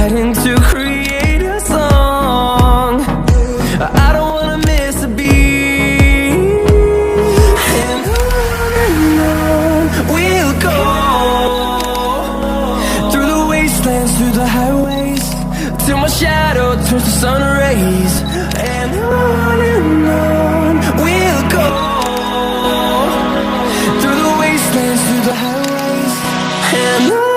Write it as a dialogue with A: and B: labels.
A: writing to create a song. I don't wanna miss a beat. And on we'll go, through the wastelands, through the highways, till my shadow turns to sun rays. And on we'll go, through the wastelands, through the highways, and on.